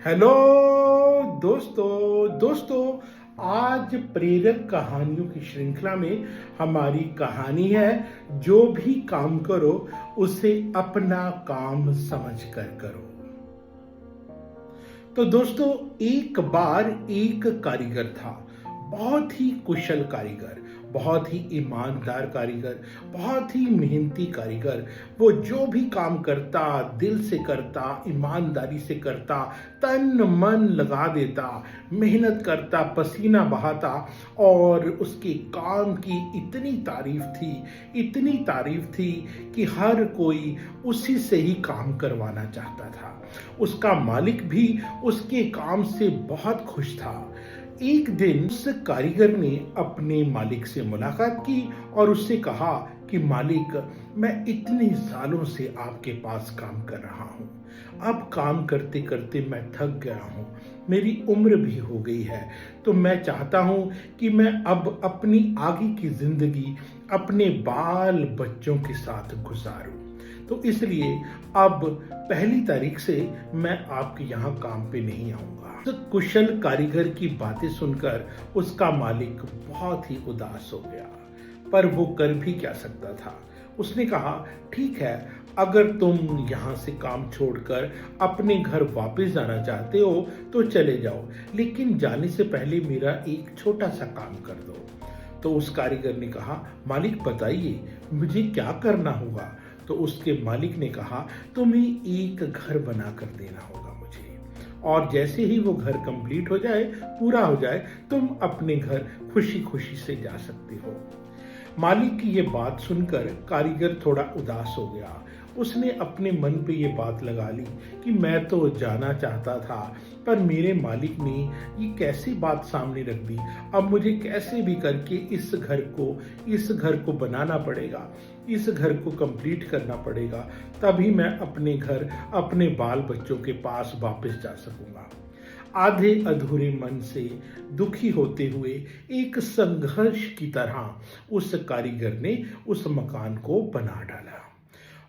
Hello दोस्तों आज प्रेरक कहानियों की श्रृंखला में हमारी कहानी है जो भी काम करो उसे अपना काम समझकर करो। तो दोस्तों एक बार एक कारीगर था, बहुत ही कुशल कारीगर, बहुत ही ईमानदार कारीगर, बहुत ही मेहनती कारीगर। वो जो भी काम करता दिल से करता, ईमानदारी से करता, तन मन लगा देता, मेहनत करता, पसीना बहाता और उसके काम की इतनी तारीफ थी कि हर कोई उसी से ही काम करवाना चाहता था। उसका मालिक भी उसके काम से बहुत खुश था। एक दिन उस कारीगर ने अपने मालिक से मुलाकात की और उससे कहा कि मालिक, मैं इतने सालों से आपके पास काम कर रहा हूँ। अब काम करते करते मैं थक गया हूँ, मेरी उम्र भी हो गई है, तो मैं चाहता हूँ कि मैं अब अपनी आगे की जिंदगी अपने बाल बच्चों के साथ गुजारूं। तो इसलिए अब पहली तारीख से मैं आपके यहाँ काम पे नहीं आऊंगा। तो कुशल कारीगर की बातें सुनकर उसका मालिक बहुत ही उदास हो गया, पर वो कर भी क्या सकता था। उसने कहा, ठीक है, अगर तुम यहाँ से काम छोड़कर अपने घर वापस जाना चाहते हो तो चले जाओ, लेकिन जाने से पहले मेरा एक छोटा सा काम कर दो। तो उस कारीगर ने कहा, मालिक बताइए मुझे क्या करना होगा। तो उसके मालिक ने कहा, तुम्हें एक घर बनाकर देना होगा मुझे, और जैसे ही वो घर कंप्लीट हो जाए, पूरा हो जाए, तुम अपने घर खुशी खुशी से जा सकते हो। मालिक की ये बात सुनकर कारीगर थोड़ा उदास हो गया। उसने अपने मन पे ये बात लगा ली कि मैं तो जाना चाहता था, पर मेरे मालिक ने ये कैसी बात सामने रख दी। अब मुझे कैसे भी करके इस घर को बनाना पड़ेगा, इस घर को कंप्लीट करना पड़ेगा, तभी मैं अपने घर अपने बाल बच्चों के पास वापस जा सकूंगा। आधे अधूरे मन से दुखी होते हुए एक संघर्ष की तरह उस कारीगर ने उस मकान को बना डाला।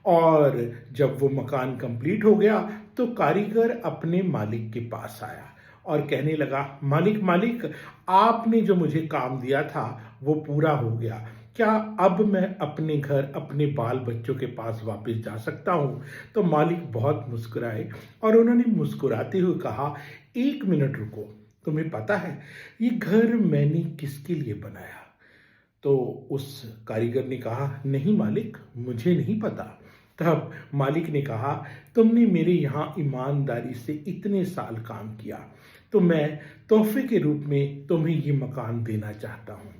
और जब वो मकान कंप्लीट हो गया तो कारीगर अपने मालिक के पास आया और कहने लगा, मालिक मालिक, आपने जो मुझे काम दिया था वो पूरा हो गया। क्या अब मैं अपने घर अपने बाल बच्चों के पास वापस जा सकता हूँ? तो मालिक बहुत मुस्कुराए और उन्होंने मुस्कुराते हुए कहा, एक मिनट रुको, तुम्हें पता है ये घर मैंने किसके लिए बनाया? तो उस कारीगर ने कहा, नहीं मालिक, मुझे नहीं पता। तब मालिक ने कहा, तुमने मेरे यहाँ ईमानदारी से इतने साल काम किया, तो मैं तोहफे के रूप में तुम्हें ये मकान देना चाहता हूँ।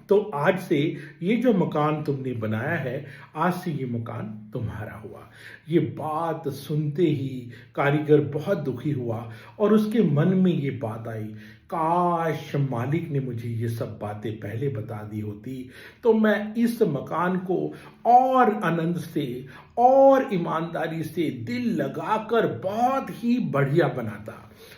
तो आज से ये जो मकान तुमने बनाया है, आज से ये मकान तुम्हारा हुआ। ये बात सुनते ही कारीगर बहुत दुखी हुआ और उसके मन में ये बात आई, काश मालिक ने मुझे ये सब बातें पहले बता दी होती, तो मैं इस मकान को और आनंद से और ईमानदारी से दिल लगाकर बहुत ही बढ़िया बनाता।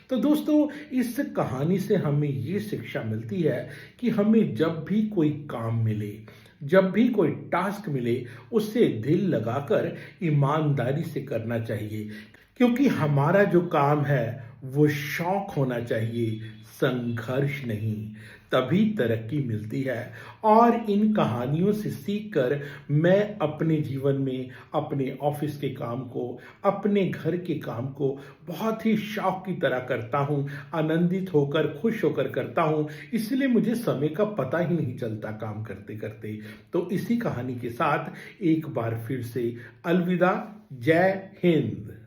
तो दोस्तों इस कहानी से हमें ये शिक्षा मिलती है कि हमें जब भी कोई काम मिले, जब भी कोई टास्क मिले, उससे दिल लगाकर ईमानदारी से करना चाहिए, क्योंकि हमारा जो काम है वो शौक होना चाहिए, संघर्ष नहीं। तभी तरक्की मिलती है। और इन कहानियों से सीखकर मैं अपने जीवन में अपने ऑफिस के काम को, अपने घर के काम को बहुत ही शौक की तरह करता हूँ, आनंदित होकर खुश होकर करता हूँ। इसलिए मुझे समय का पता ही नहीं चलता काम करते करते। तो इसी कहानी के साथ एक बार फिर से अलविदा, जय हिंद।